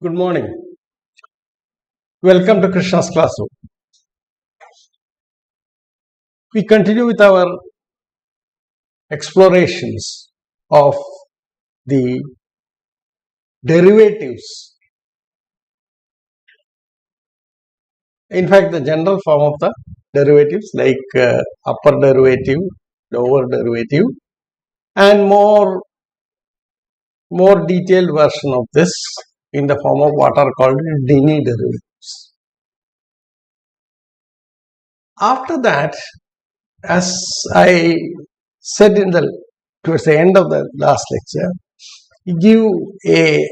Good morning. Welcome to Krishna's classroom. We continue with our explorations of the derivatives. In fact, the general form of the derivatives like upper derivative, lower derivative, and more detailed version of this in the form of what are called Dini derivatives. After that, as I said towards the end of the last lecture, give a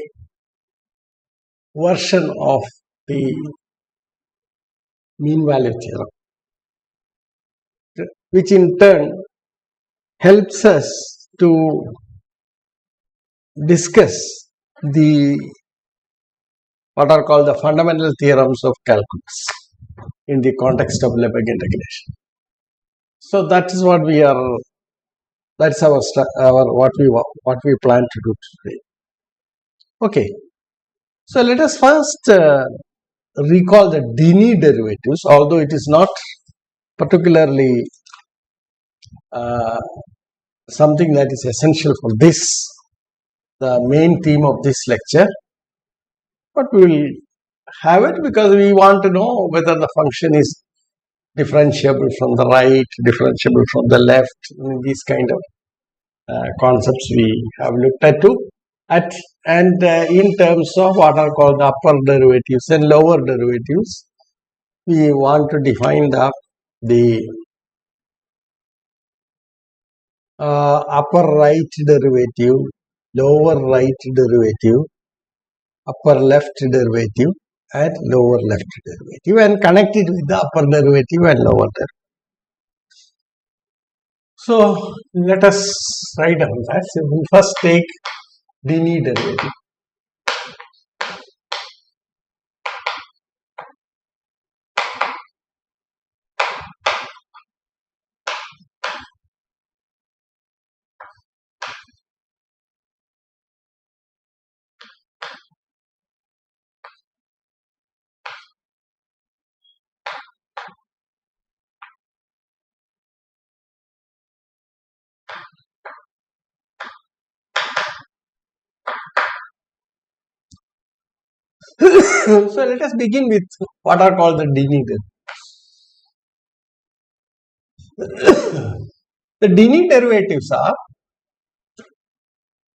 version of the mean value theorem, which in turn helps us to discuss what are called the fundamental theorems of calculus in the context of Lebesgue integration. So that is what we are. That's what we plan to do today. Okay. So let us first recall the Dini derivatives, although it is not particularly something that is essential for the main theme of this lecture, but we will have it because we want to know whether the function is differentiable from the right, differentiable from the left. These kind of concepts we have looked at in terms of what are called the upper derivatives and lower derivatives. We want to define the upper right derivative, lower right derivative, upper left derivative and lower left derivative, and connect it with the upper derivative and lower derivative. So let us write down that. So we first take Dini derivative. So let us begin with what are called the Dini derivatives. The Dini derivatives are,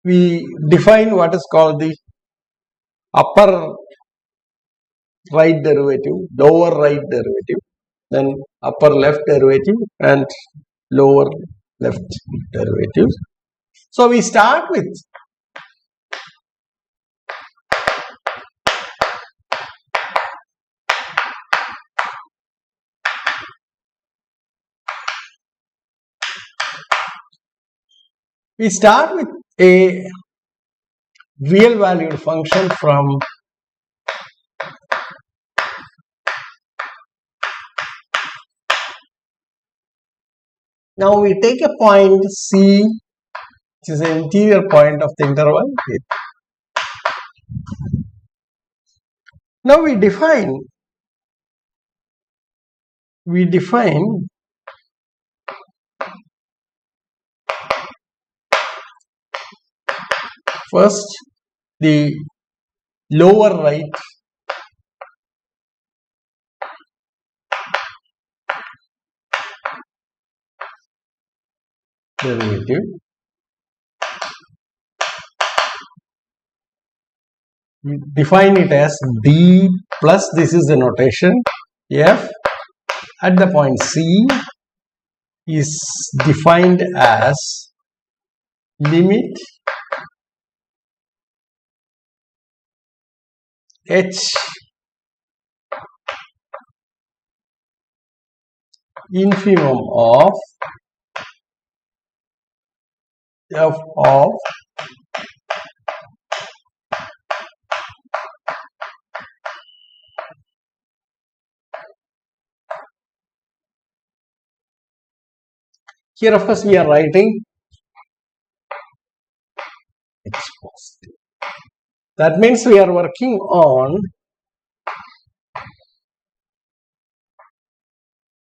we define what is called the upper right derivative, lower right derivative, then upper left derivative and lower left derivatives. So we start with a real valued function from now we take a point C, which is the interior point of the interval. Now we define first the lower right derivative. We define it as d plus, this is the notation, f at the point C is defined as limit h infimum of f of here, of course, we are writing x positive. That means we are working on,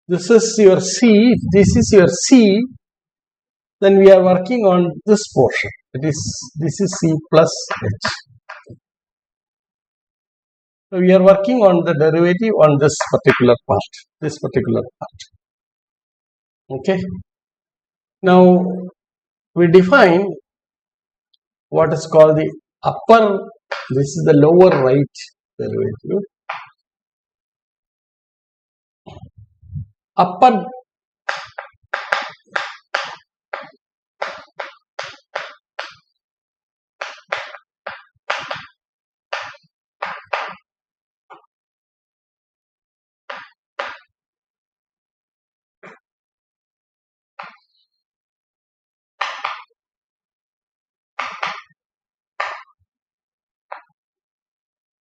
this is your C, this is your C, then we are working on this portion. This is C plus H. So we are working on the derivative on this particular part. Okay. Now we define what is called the upper, this is the lower right derivative. Upper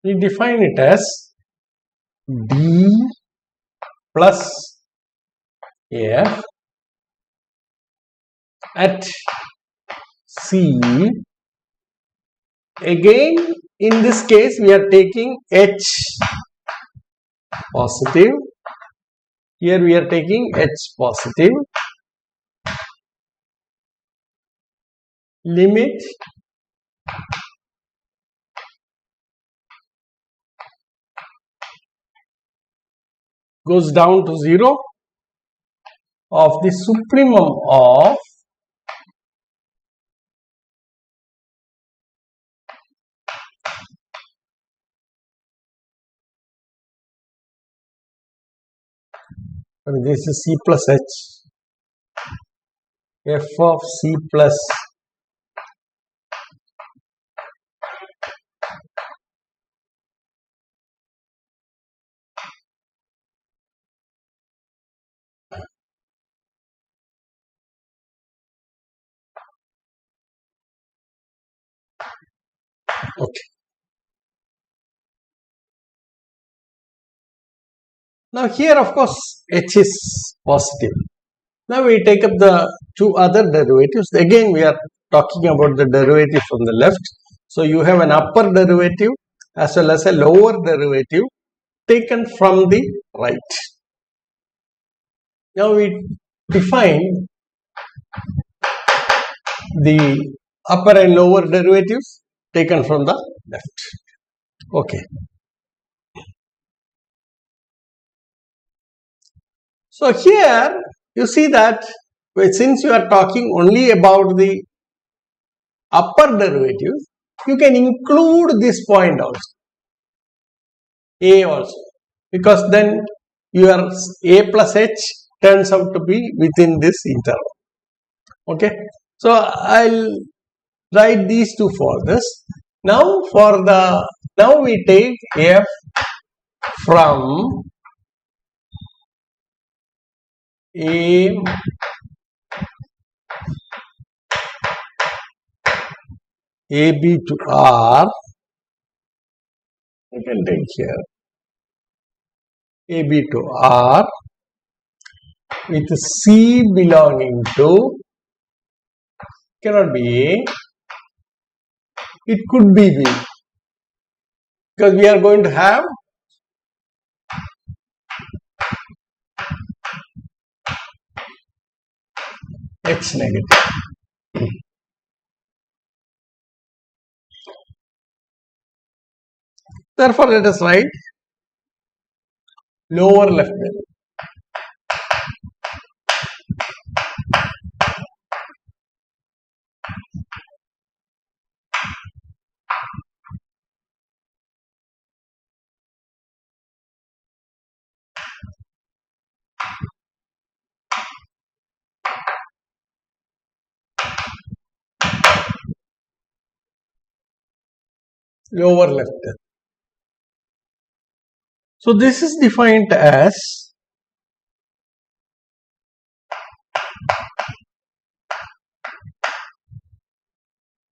we define it as D plus F at C. Again, in this case, we are taking H positive. Here we are taking H positive. Limit goes down to 0 of the supremum of this is C plus H, F of C plus okay. Now here of course H is positive. Now we take up the two other derivatives. Again we are talking about the derivative from the left. So you have an upper derivative as well as a lower derivative taken from the right. Now we define the upper and lower derivatives taken from the left. Okay. So here you see that since you are talking only about the upper derivatives, you can include this point also, A also, because then your A plus H turns out to be within this interval. Okay. So I'll write these two for this. Now we take F from A AB to R. You can take here AB to R with C belonging to, cannot be A, it could be B, because we are going to have H negative. Therefore, let us write lower left derivative. Lower left. So this is defined as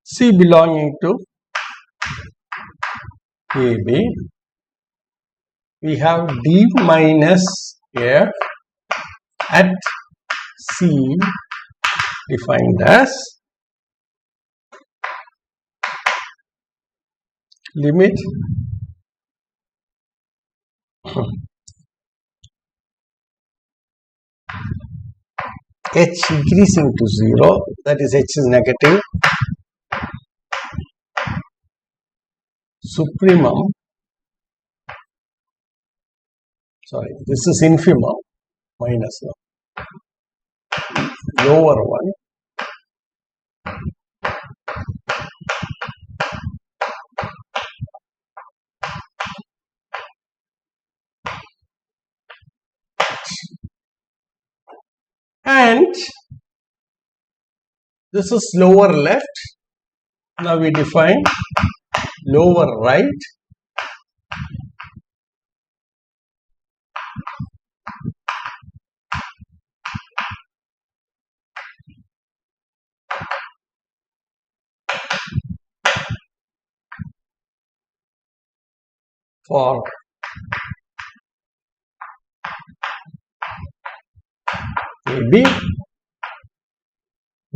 C belonging to AB. We have D minus F at C defined as limit h increasing to 0, that is h is negative, supremum, sorry, this is infimum, minus 1, lower one, and this is lower left. Now we define lower right, for AB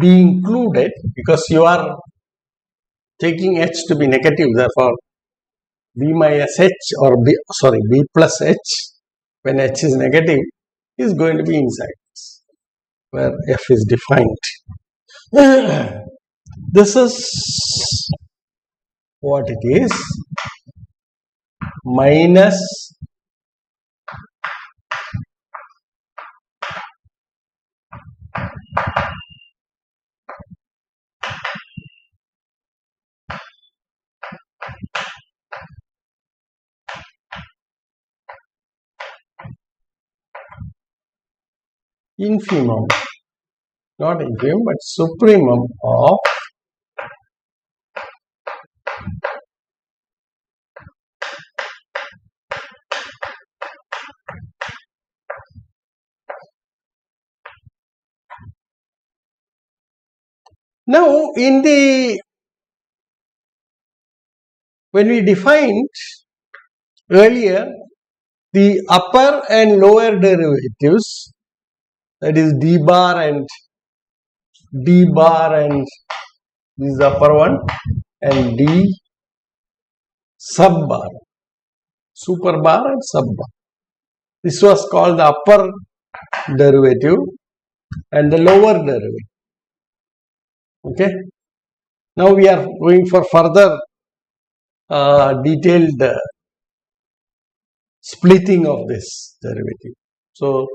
be included, because you are taking h to be negative, therefore b minus h or b plus h when h is negative is going to be inside where f is defined. This is what it is, minus infimum, not infimum but supremum of now when we defined earlier the upper and lower derivatives, that is d bar and d bar, and this is the upper one, and d sub bar, super bar and sub bar. This was called the upper derivative and the lower derivative. Okay. Now we are going for further detailed splitting of this derivative. So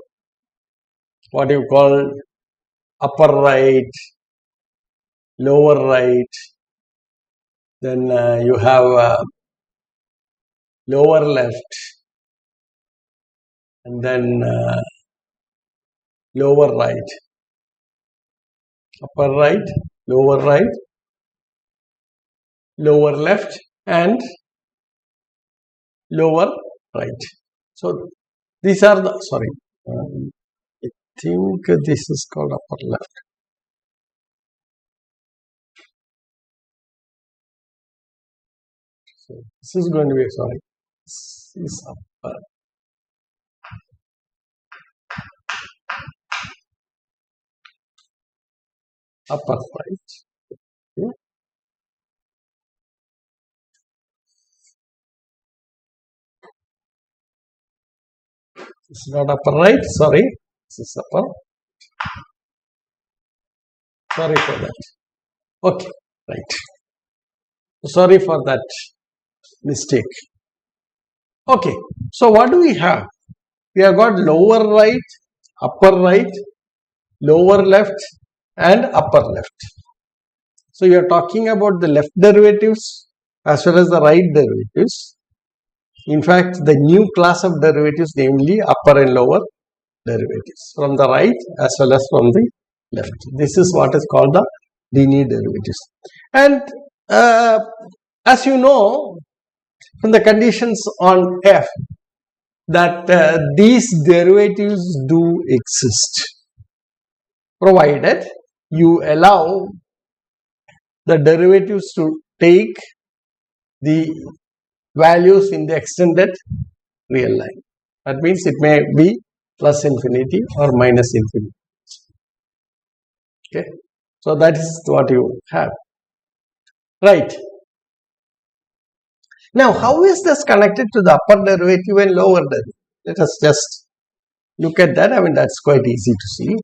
what you call upper right, lower right, then you have lower left, and then lower right, upper right, lower left, and lower right. So these are the, sorry, I think this is called upper left. So this is going to be, sorry, this is upper right. Okay. This is not upper right, sorry, this is upper. Sorry for that. Okay, right. Sorry for that mistake. Okay, so what do we have? We have got lower right, upper right, lower left, and upper left. So you are talking about the left derivatives as well as the right derivatives. In fact, the new class of derivatives, namely upper and lower derivatives, from the right as well as from the left. This is what is called the Dini derivatives. And as you know, from the conditions on f, that these derivatives do exist, provided you allow the derivatives to take the values in the extended real line. That means it may be plus infinity or minus infinity. Okay, so that is what you have. Right. Now, how is this connected to the upper derivative and lower derivative? Let us just look at that. I mean, that's quite easy to see.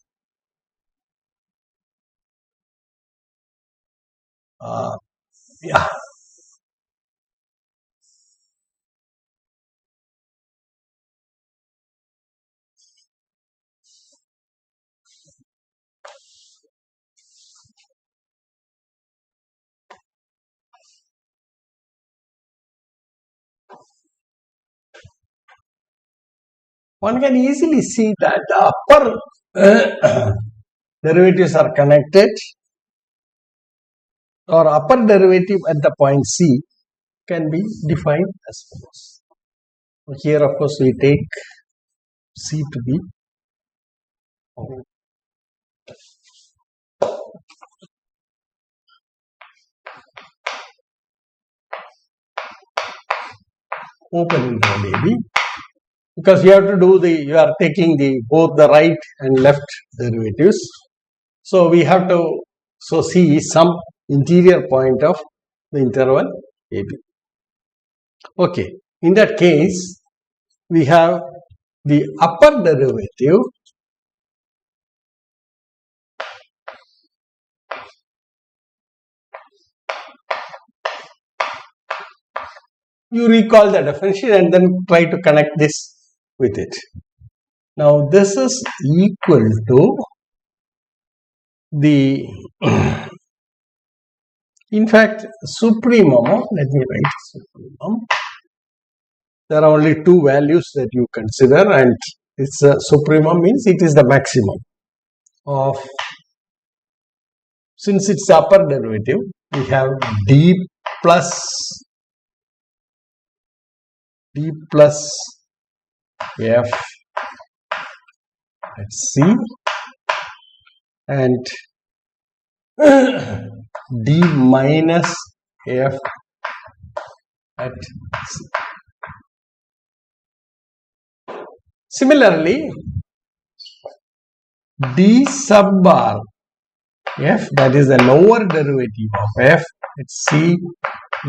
Yeah. One can easily see that the upper derivatives are connected, or upper derivative at the point C can be defined as follows. Here, of course, we take C to be open interval AB, because you have to do you are taking both the right and left derivatives. So we have to, C is some interior point of the interval AB. Okay, in that case, we have the upper derivative you recall the differentiation and then try to connect this with it. Now, this is equal to the, in fact, supremum, let me write supremum. There are only two values that you consider, and it's supremum means it is the maximum of, since it's the upper derivative, we have d plus f at C and d minus f at C. Similarly, d sub bar f, that is the lower derivative of f at C,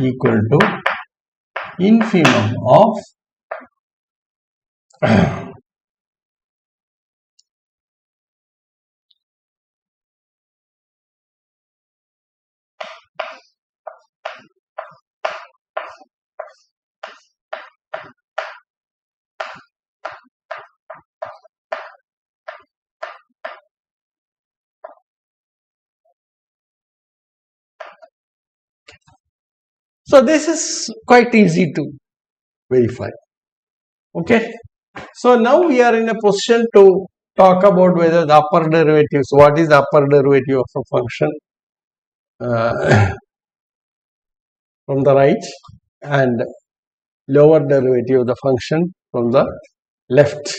equal to infimum of so this is quite easy to verify. Okay. So now we are in a position to talk about whether the upper derivatives, what is the upper derivative of a function from the right and lower derivative of the function from the left.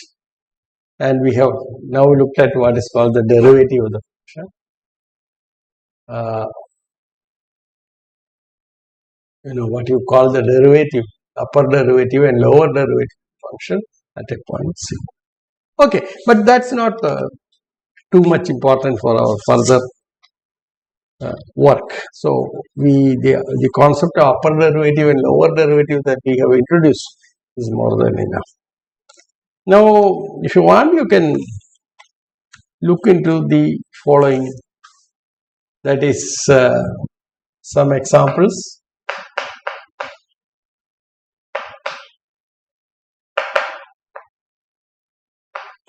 And we have now looked at what is called the derivative of the function. What you call the derivative, upper derivative and lower derivative function at a point C. Okay, but that's not too much important for our further work. So the concept of upper derivative and lower derivative that we have introduced is more than enough. Now, if you want, you can look into the following, that is some examples.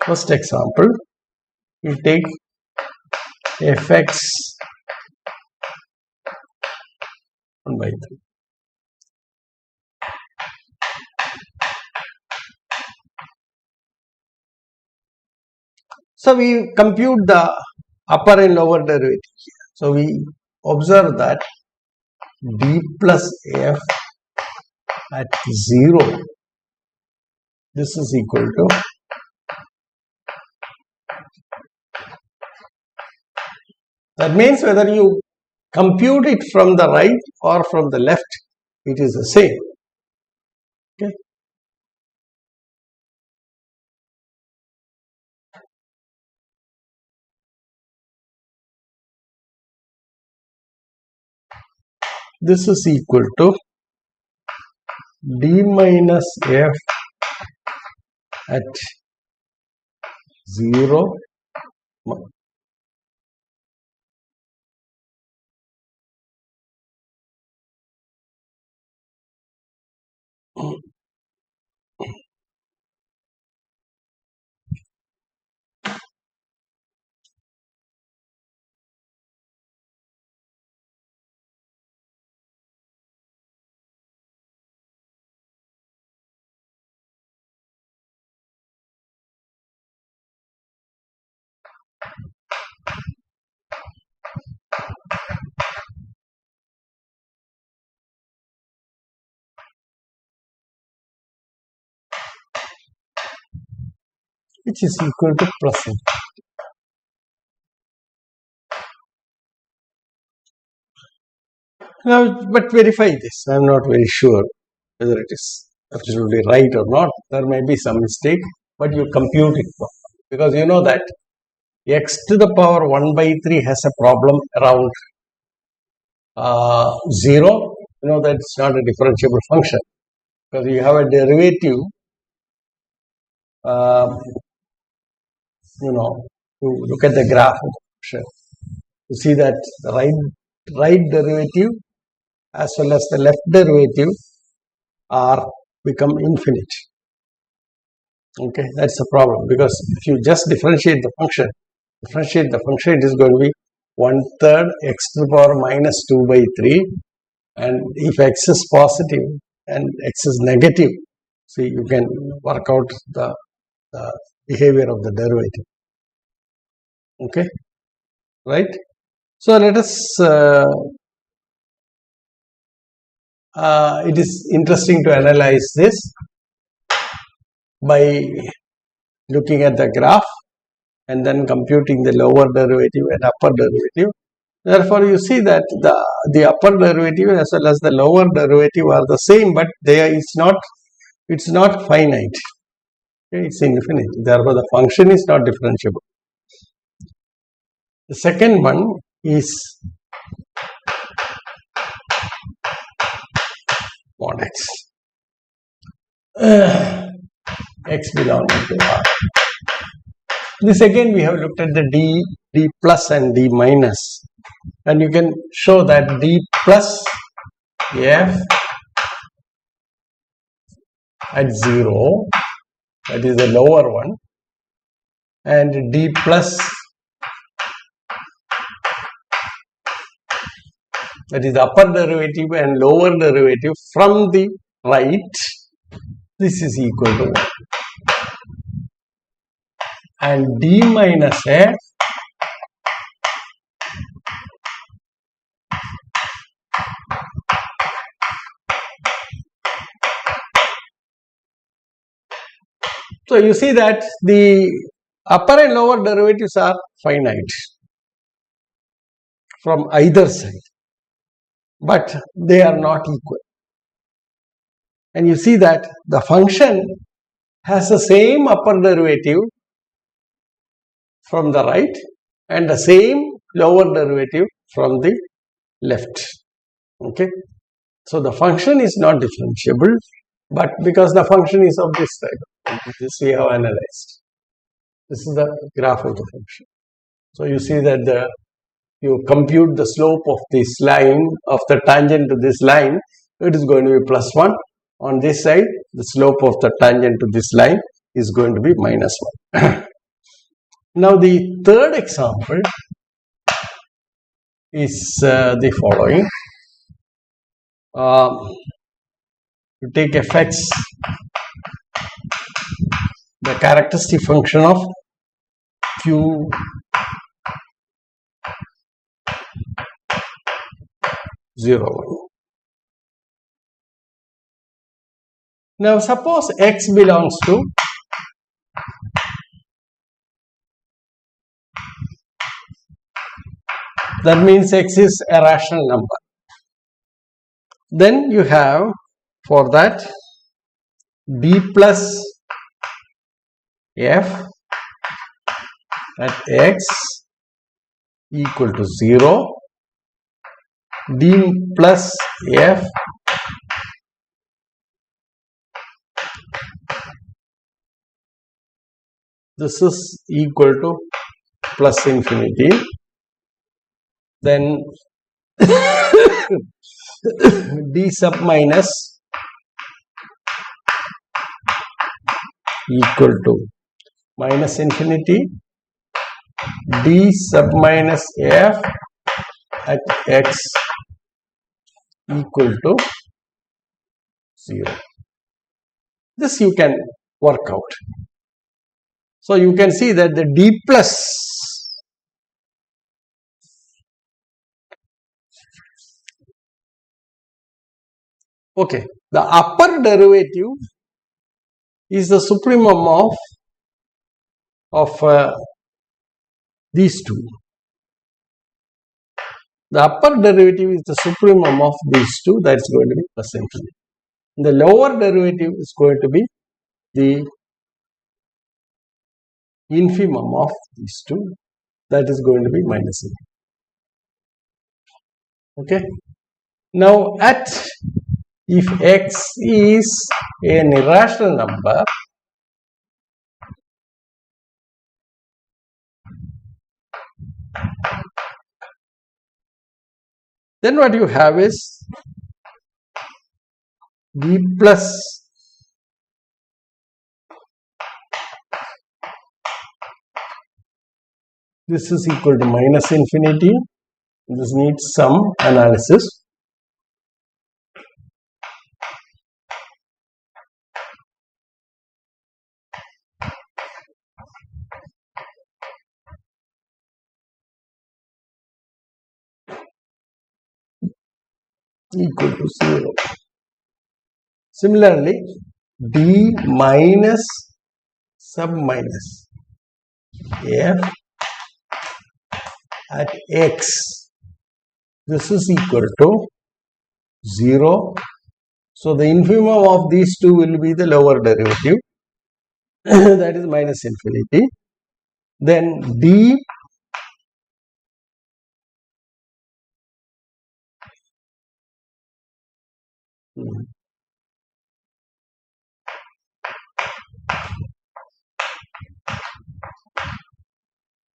First example, you take fx 1 by 3. So we compute the upper and lower derivative here. So we observe that d plus f at 0, this is equal to that means whether you compute it from the right or from the left, it is the same. Okay. This is equal to d minus f at 0 which is equal to plus n. Now, but verify this. I am not very sure whether it is absolutely right or not. There may be some mistake, but you compute it because you know that x to the power 1 by 3 has a problem around 0. You know that it's not a differentiable function because you have a derivative. You look at the graph of the function. You see that the right derivative as well as the left derivative become infinite. Okay, that's the problem because if you just differentiate the function, it is going to be 1/3 x to the power minus 2 by 3, and if x is positive and x is negative, see, you can work out the behavior of the derivative. Okay, right? So let us. It is interesting to analyze this by looking at the graph and then computing the lower derivative and upper derivative. Therefore, you see that the upper derivative as well as the lower derivative are the same, but it's not finite. Okay, it's infinite. Therefore, the function is not differentiable. The second one is mod x. X belonging to R. This again we have looked at the d plus and d minus, and you can show that d plus f at 0, that is the lower one, and d plus, that is the upper derivative and lower derivative from the right, this is equal to 1. And d minus f so you see that the upper and lower derivatives are finite from either side, but they are not equal. And you see that the function has the same upper derivative from the right and the same lower derivative from the left. Okay, so the function is not differentiable, but because the function is of this type, this we have analyzed. This is the graph of the function. So you see that you compute the slope of this line, of the tangent to this line, it is going to be plus 1. On this side, the slope of the tangent to this line is going to be minus 1. Now the third example is the following. You take fx, the characteristic function of q (0, 1). Now suppose x belongs to that means x is a rational number. Then you have for that d plus f at x equal to 0, d plus f this is equal to plus infinity. Then d sub minus equal to minus infinity d sub minus f at x equal to 0. This you can work out. So you can see that the d plus the upper derivative is the supremum of these two. The upper derivative is the supremum of these two, that is going to be plus infinity. The lower derivative is going to be the infimum of these two, that is going to be minus infinity. Okay. Now, if x is an irrational number, then what you have is d plus this is equal to minus infinity. This needs some analysis. Equal to 0. Similarly, d minus sub minus f at x, this is equal to 0. So the infimum of these two will be the lower derivative, that is minus infinity. Then d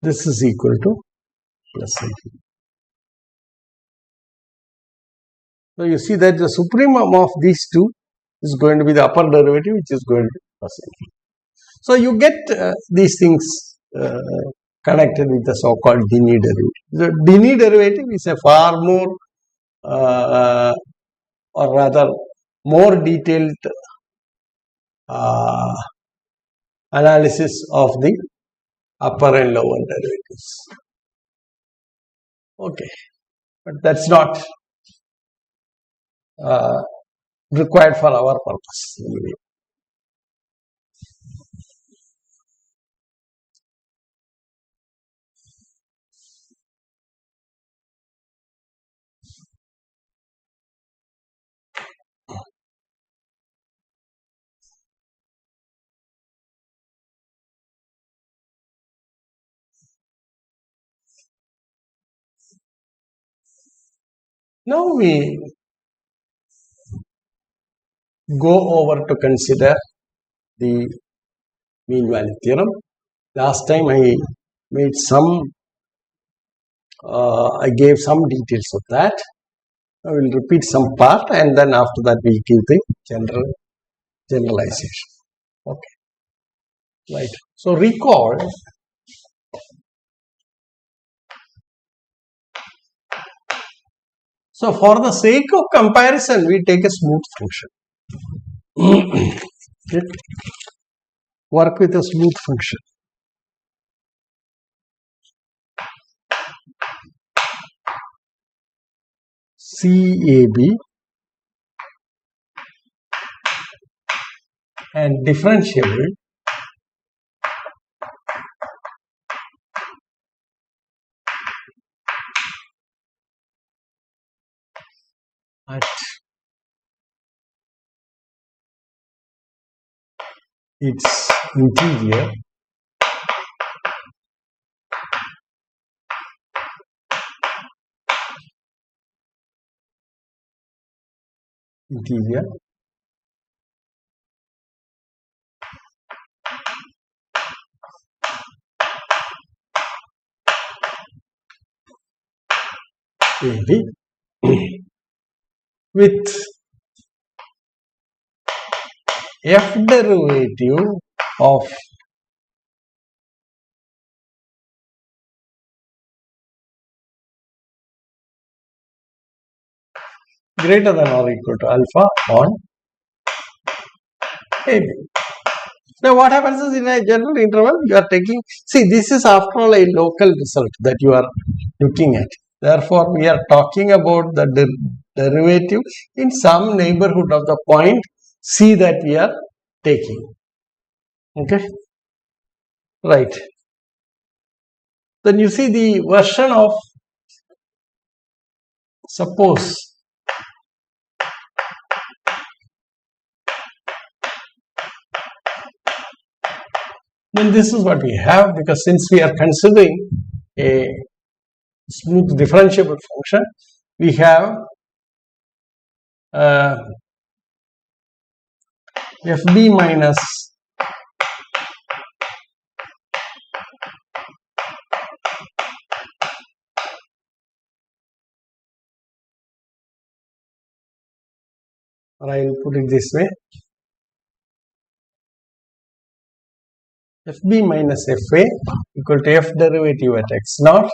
this is equal to plus infinity. So you see that the supremum of these two is going to be the upper derivative, which is going to be plus infinity. So you get these things connected with the so-called Dini derivative. The Dini derivative is a far more or rather more detailed analysis of the upper and lower derivatives. Okay, but that's not required for our purpose anyway. Now we go over to consider the mean value theorem. Last time I made I gave some details of that. I will repeat some part and then after that we give the generalization. Okay. Right. So recall so for the sake of comparison, we take a smooth function. Okay. Work with a smooth function. CAB and differentiable at its interior AB with f derivative of greater than or equal to alpha on AB. Now what happens is in a general interval you are taking, see this is after all a local result that you are looking at. Therefore we are talking about the derivative in some neighborhood of the point C that we are taking. Okay, right. Then you see the version of, suppose then this is what we have, because since we are considering a smooth differentiable function, we have fb minus or I will put it this way, fb minus fa equal to f derivative at x naught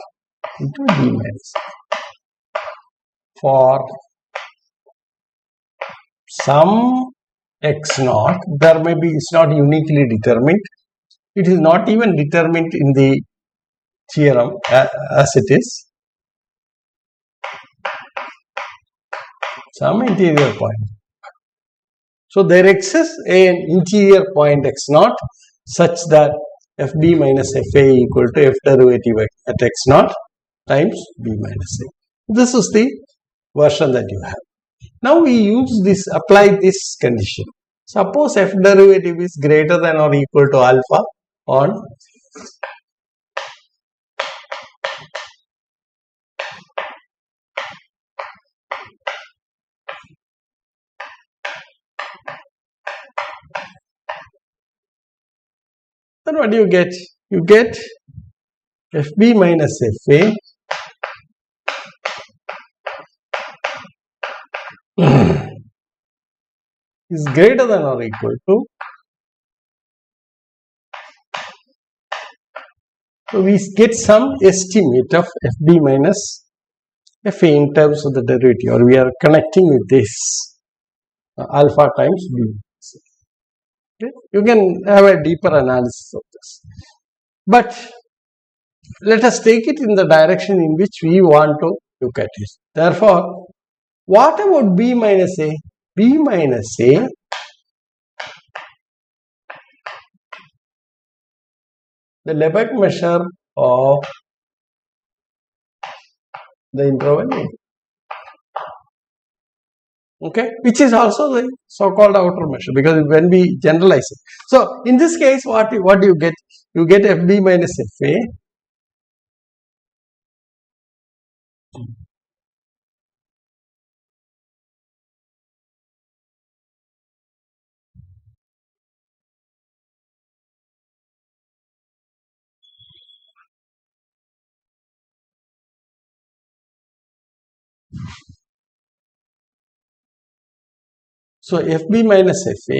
into b minus for some x naught. There may be, it's not uniquely determined, it is not even determined in the theorem as it is, some interior point. So there exists an interior point x naught such that fb minus fa equal to f derivative at x naught times b minus a. This is the version that you have. Now we use this, apply this condition. Suppose f derivative is greater than or equal to alpha on then what do you get? You get fb minus fa is greater than or equal to, so we get some estimate of fb minus fa in terms of the derivative, or we are connecting with this alpha times b. Okay? You can have a deeper analysis of this, but let us take it in the direction in which we want to look at it. Therefore, what about b minus a? B minus a the Lebesgue measure of the interval A. Okay, which is also the so-called outer measure, because when we generalize it. So in this case, what do you get? You get fb minus fa so fb minus fa,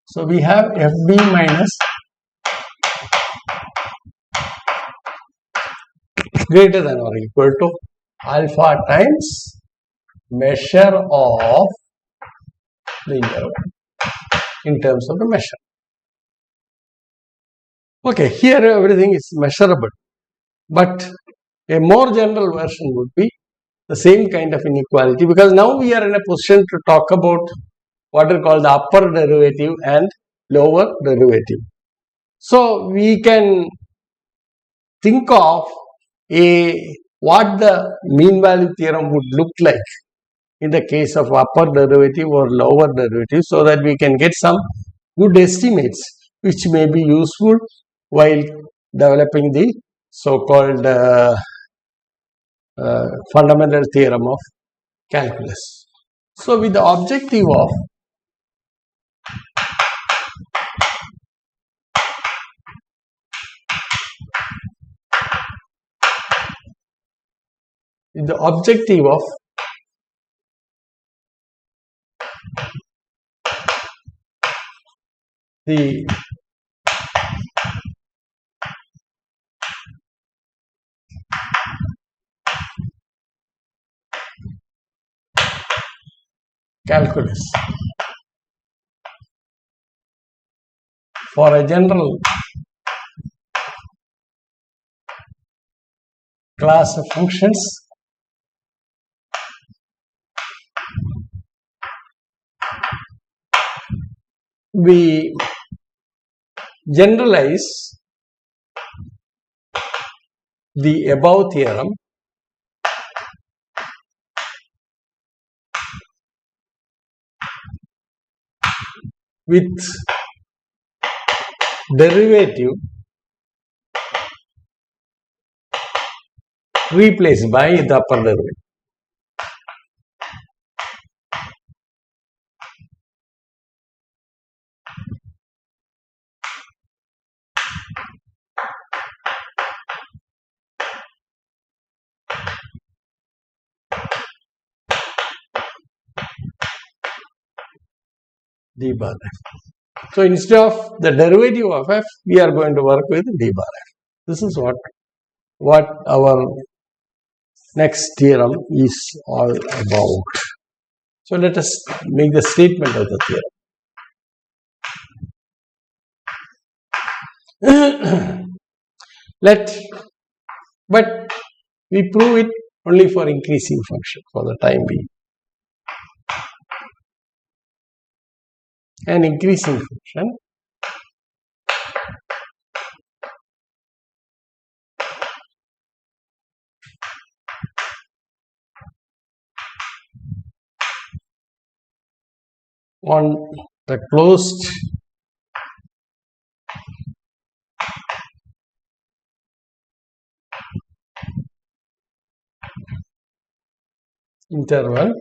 so we have fb minus greater than or equal to alpha times measure of the interval in terms of the measure. Okay, here everything is measurable, but a more general version would be the same kind of inequality, because now we are in a position to talk about what are called the upper derivative and lower derivative. So we can think of what the mean value theorem would look like in the case of upper derivative or lower derivative, so that we can get some good estimates which may be useful while developing the so-called fundamental theorem of calculus. So with the objective of the objective of the calculus for a general class of functions we generalize the above theorem with derivative replaced by the upper derivative. D bar f. So instead of the derivative of f, we are going to work with d bar f. This is what our next theorem is all about. So let us make the statement of the theorem. But we prove it only for increasing function for the time being. An increasing function on the closed interval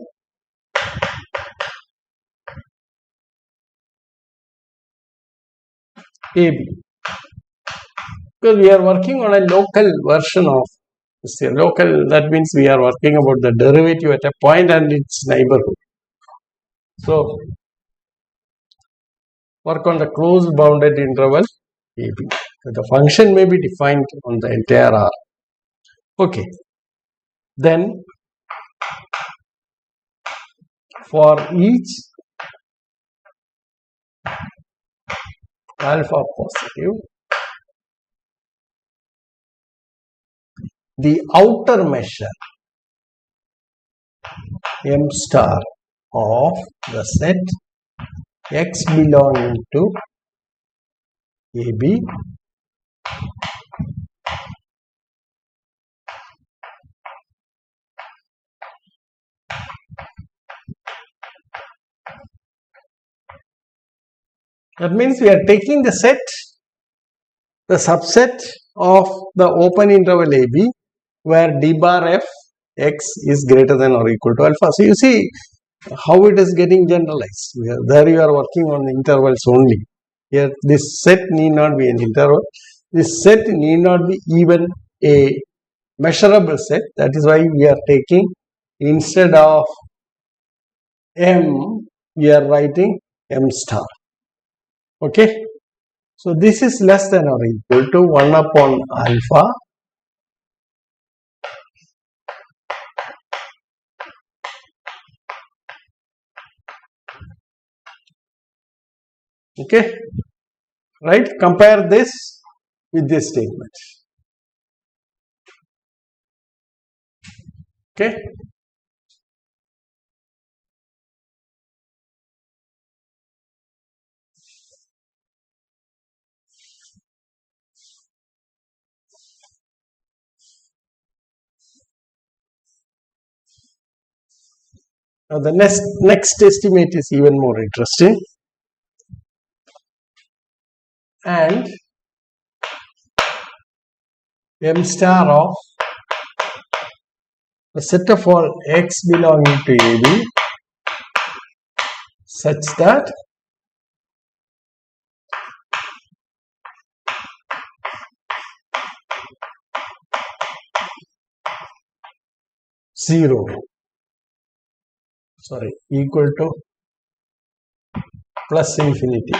AB, because we are working on a local version of this here. Local, that means we are working about the derivative at a point and its neighborhood. So work on the closed bounded interval AB. The function may be defined on the entire R. Okay. Then for each alpha positive, the outer measure M star of the set X belonging to AB that means we are taking the set, the subset of the open interval AB where d bar f x is greater than or equal to alpha. So you see how it is getting generalized. There you are working on the intervals only. Here this set need not be an interval. This set need not be even a measurable set. That is why we are taking, instead of M, we are writing M star. Okay. So this is less than or equal to 1 upon alpha okay, right? Compare this with this statement. Okay. Now the next estimate is even more interesting. And M star of the set of all x belonging to AB such that 0, equal to plus infinity.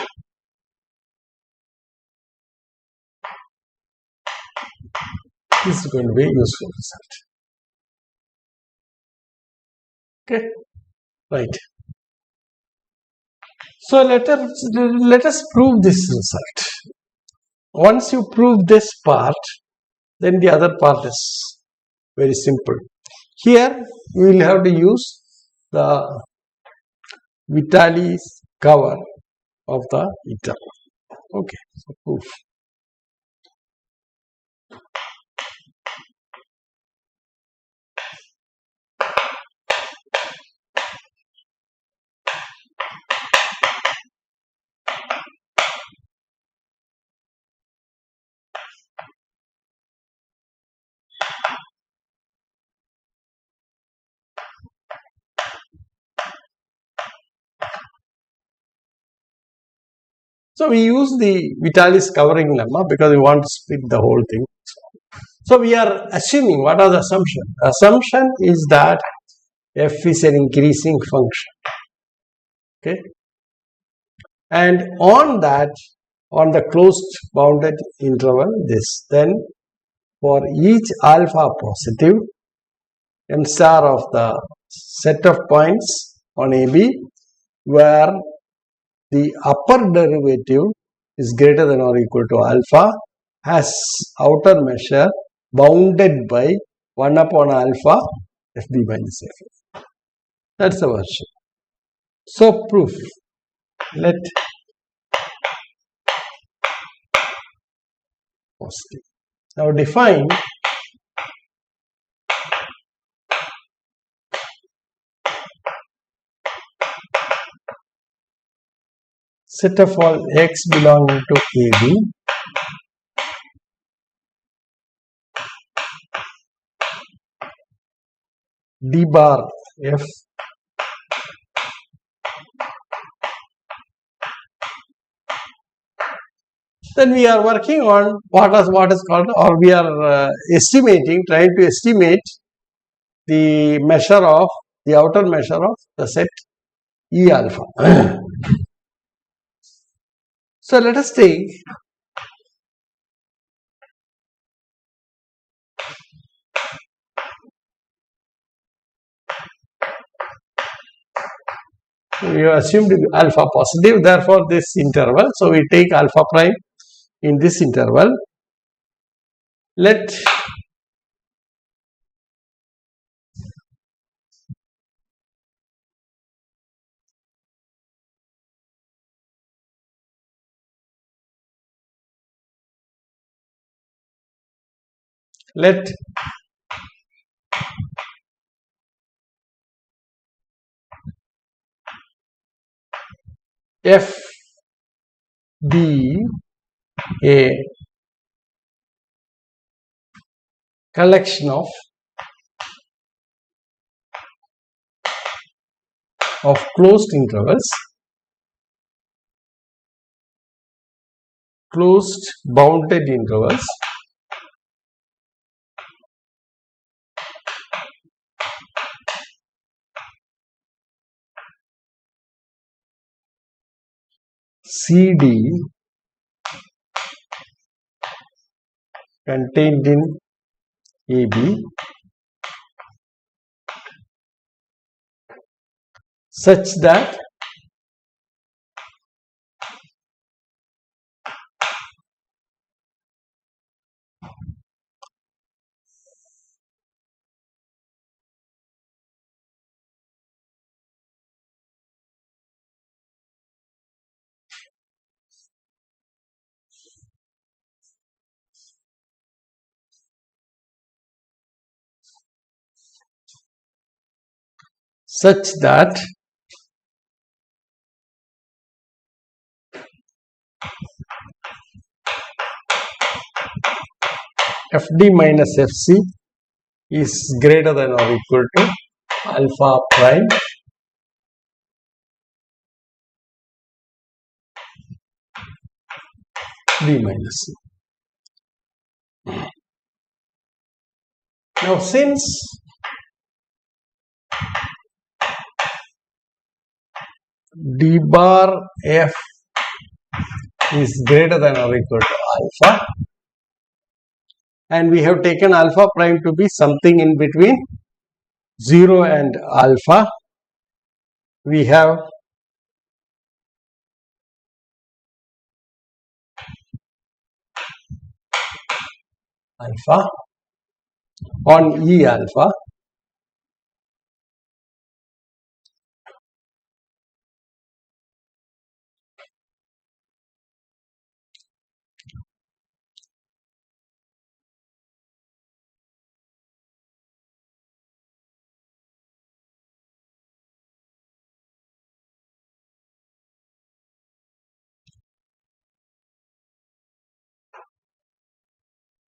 This is going to be a useful result. Okay, right. So let us prove this result. Once you prove this part, then the other part is very simple. Here we will have to use the Vitali's cover of the interval. Okay, so proof. So we use the Vitalis covering lemma because we want to split the whole thing. So we are assuming, what are the assumption? Assumption is that f is an increasing function. Okay. And on that, on the closed bounded interval, this, then for each alpha positive, m star of the set of points on AB where the upper derivative is greater than or equal to alpha has outer measure bounded by 1 upon alpha fb minus f. That's the version. So proof. Let positive. Now define set of all x belonging to AB d bar f then we are working on what is called, or we are trying to estimate the measure of the outer measure of the set E alpha. So let us take we have assumed alpha positive, therefore this interval, so we take alpha prime in this interval. Let f be a collection of closed intervals, closed bounded intervals CD contained in AB such that FD minus FC is greater than or equal to alpha prime D minus C. Now since d bar f is greater than or equal to alpha, and we have taken alpha prime to be something in between 0 and alpha. We have alpha on E alpha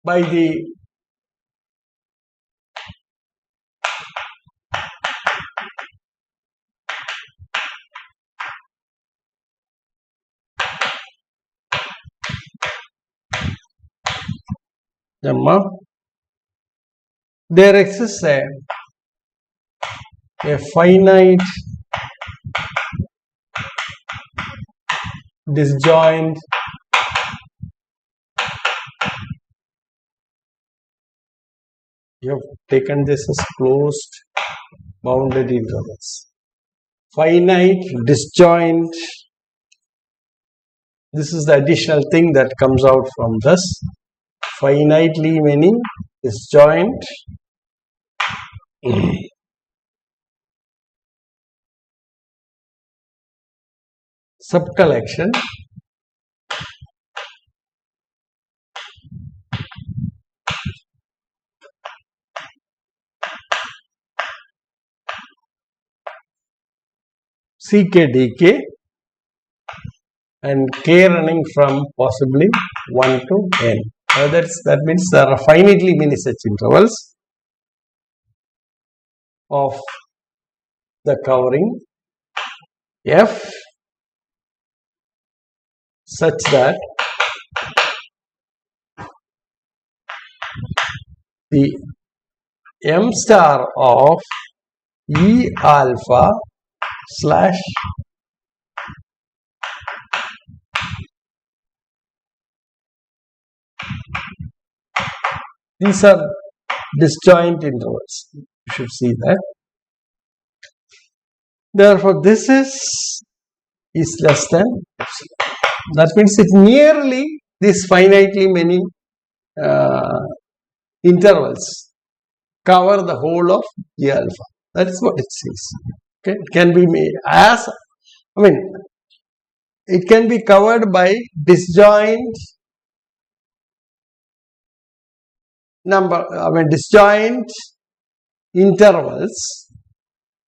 by the lemma. There exists a finite disjoint you have taken this as closed bounded intervals. Finite disjoint, this is the additional thing that comes out from this. Finitely many disjoint subcollection CKDK and K running from possibly 1 to N. That means there are finitely many such intervals of the covering F such that the M star of E alpha slash these are disjoint intervals. You should see that. Therefore, this is less than epsilon. That means it nearly these finitely many intervals cover the whole of E alpha. That is what it says. Okay, it can be made as it can be covered by disjoint disjoint intervals,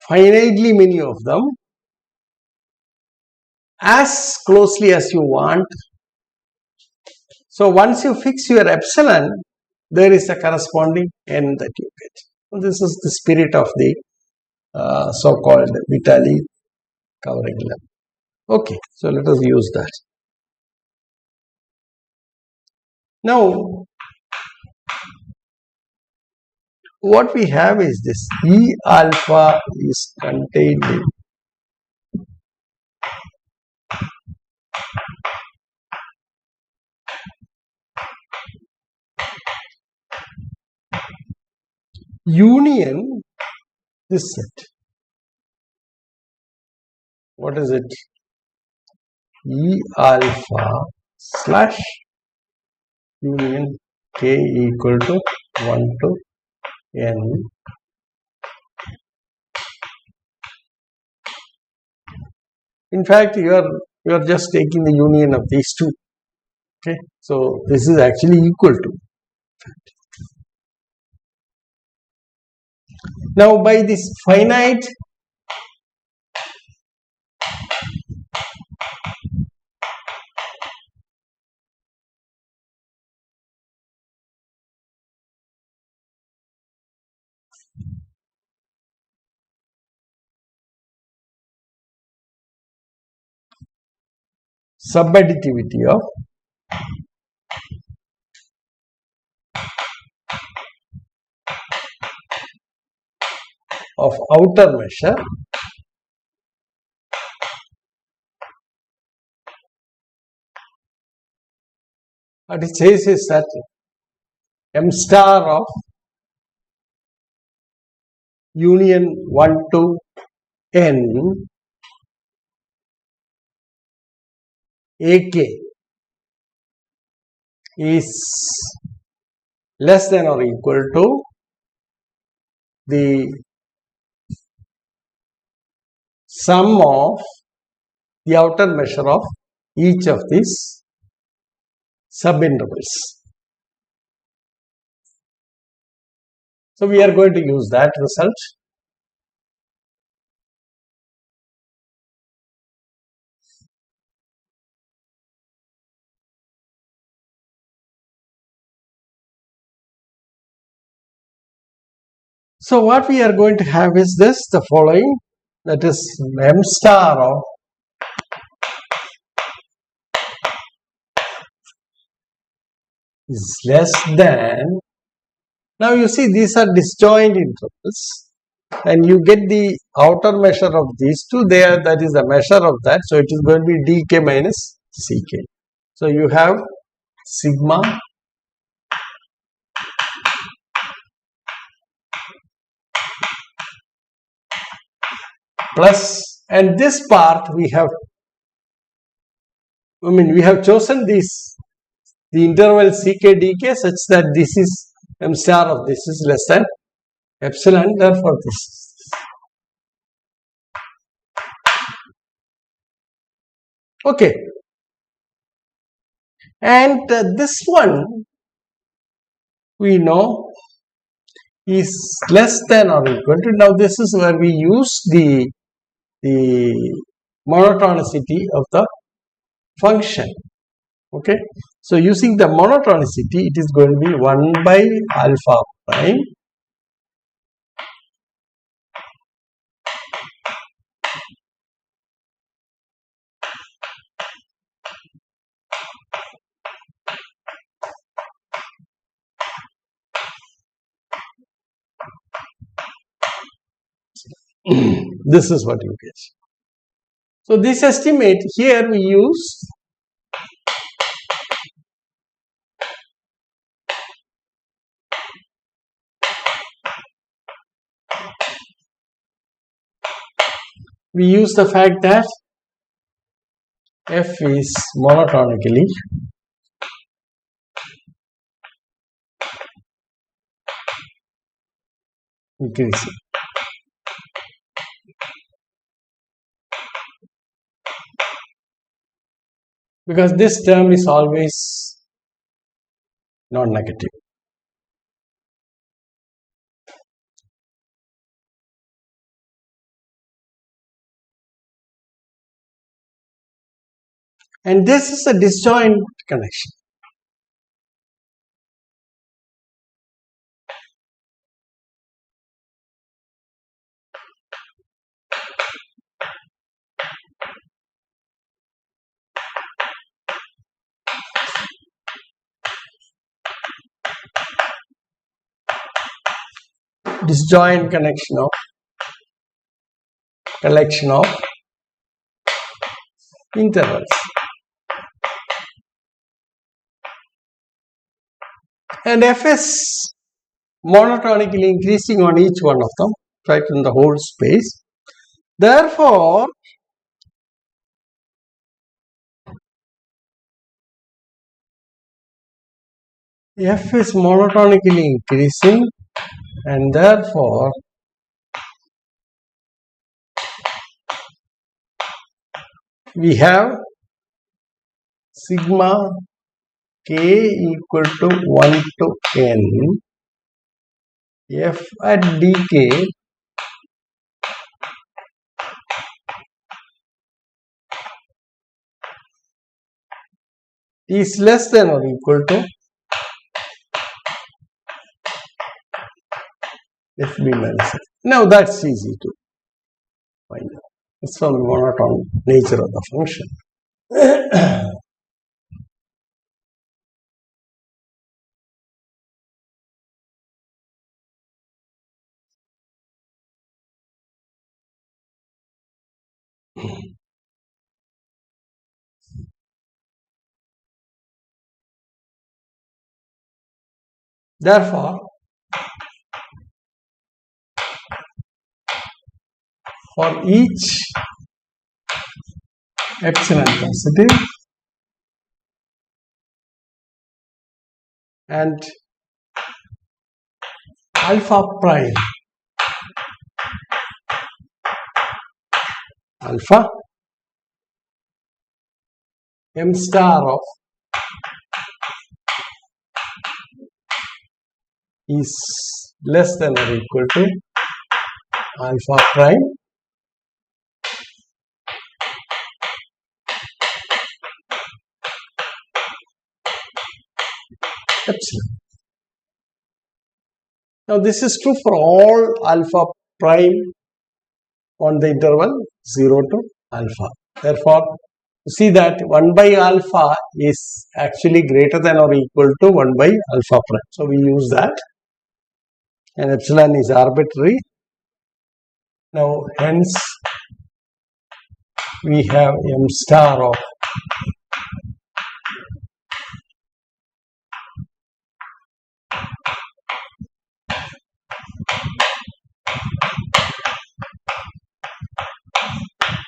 finitely many of them, as closely as you want. So once you fix your epsilon, there is a corresponding n that you get. This is the spirit of the so-called Vitali covering lemma. Okay, so let us use that. Now, what we have is this E alpha is contained in union this set. What is it? E alpha slash union K equal to 1 to N in fact you are just taking the union of these two. Okay, so this is actually equal to. Now by this finite subadditivity of outer measure what it says is that m star of union 1 to n ak is less than or equal to the sum of the outer measure of each of these subintervals. So we are going to use that result. So what we are going to have is this, the following, that is m star of is less than, now you see these are disjoint intervals and you get the outer measure of these two there, that is the measure of that, so it is going to be dk minus ck. So you have sigma plus, and this part we have, we have chosen this, the interval ck dk such that this is m star of this is less than epsilon, therefore this is. Okay, and this one we know is less than or equal to, now this is where we use the monotonicity of the function. Okay, so using the monotonicity, it is going to be 1 by alpha prime this is what you get. So this estimate here we use the fact that f is monotonically increasing. Because this term is always non-negative. And this is a disjoint connection. Disjoint collection of intervals. And f is monotonically increasing on each one of them, right, in the whole space. Therefore, f is monotonically increasing, and therefore we have sigma k equal to 1 to n f at dk is less than or equal to fb minus f. Now that's easy to find out. It's from the monotone nature of the function. Therefore, for each epsilon positive and alpha prime alpha m star of is less than or equal to alpha prime epsilon. Now this is true for all alpha prime on the interval 0 to alpha. Therefore, you see that 1 by alpha is actually greater than or equal to 1 by alpha prime. So we use that, and epsilon is arbitrary. Now hence we have m star of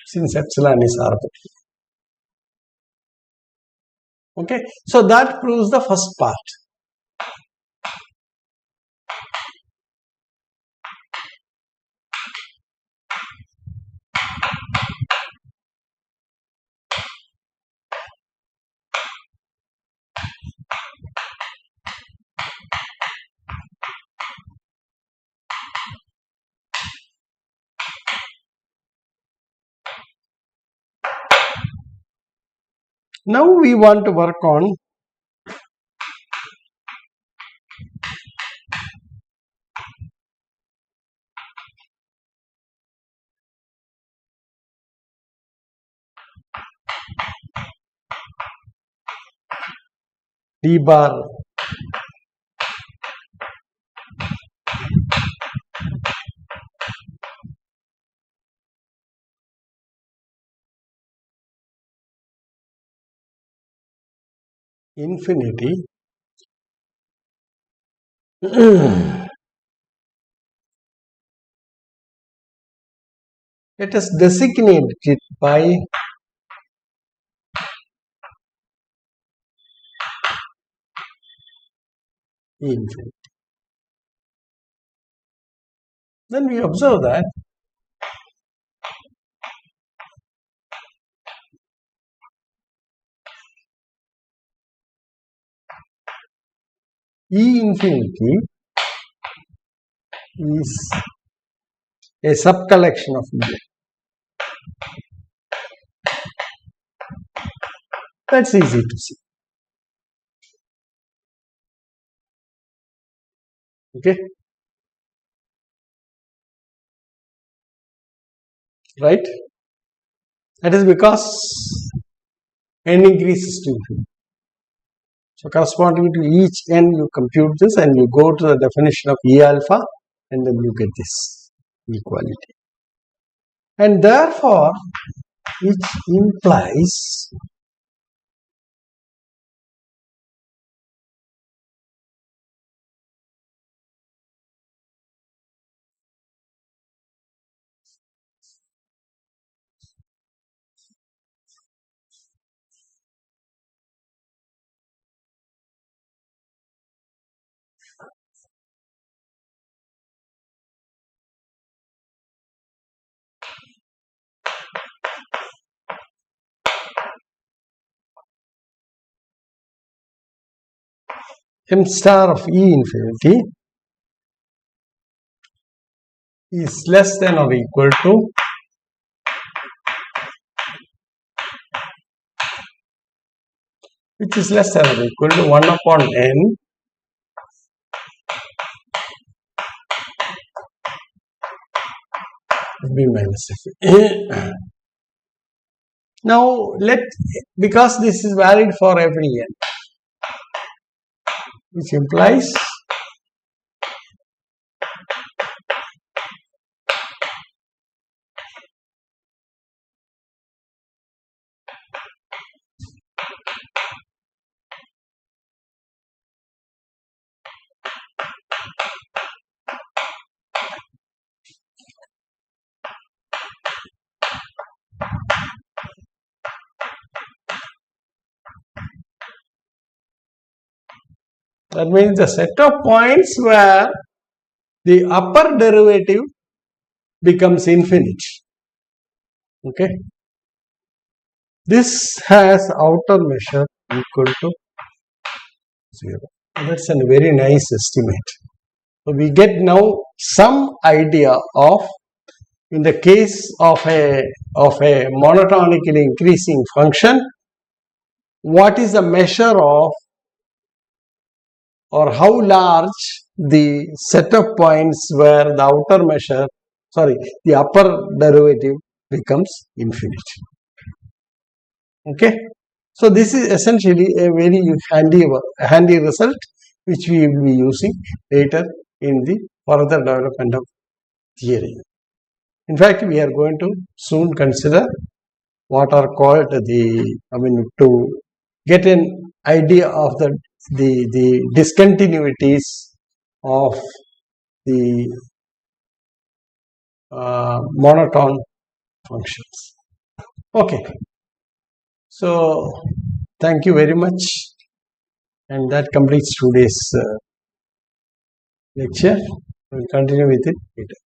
since epsilon is arbitrary. Okay, so that proves the first part. Now we want to work on d bar infinity let us designate it by infinity. Then we observe that E infinity is a subcollection of E. That's easy to see. Okay, right? That is because n increases to infinity. So corresponding to each n, you compute this and you go to the definition of E alpha, and then you get this equality. And therefore, which implies m star of E infinity is less than or equal to which is less than or equal to 1 upon n b minus f. Now because this is valid for every n, which implies That means the set of points where the upper derivative becomes infinite. Okay. This has outer measure equal to 0. That's a very nice estimate. So we get now some idea of, in the case of a monotonically increasing function, what is the measure of, or how large the set of points where the the upper derivative becomes infinite. Okay. So this is essentially a very handy result which we will be using later in the further development of theory. In fact, we are going to soon consider what are called to get an idea of the discontinuities of the monotone functions. Okay. So, thank you very much, and that completes today's lecture. We will continue with it later.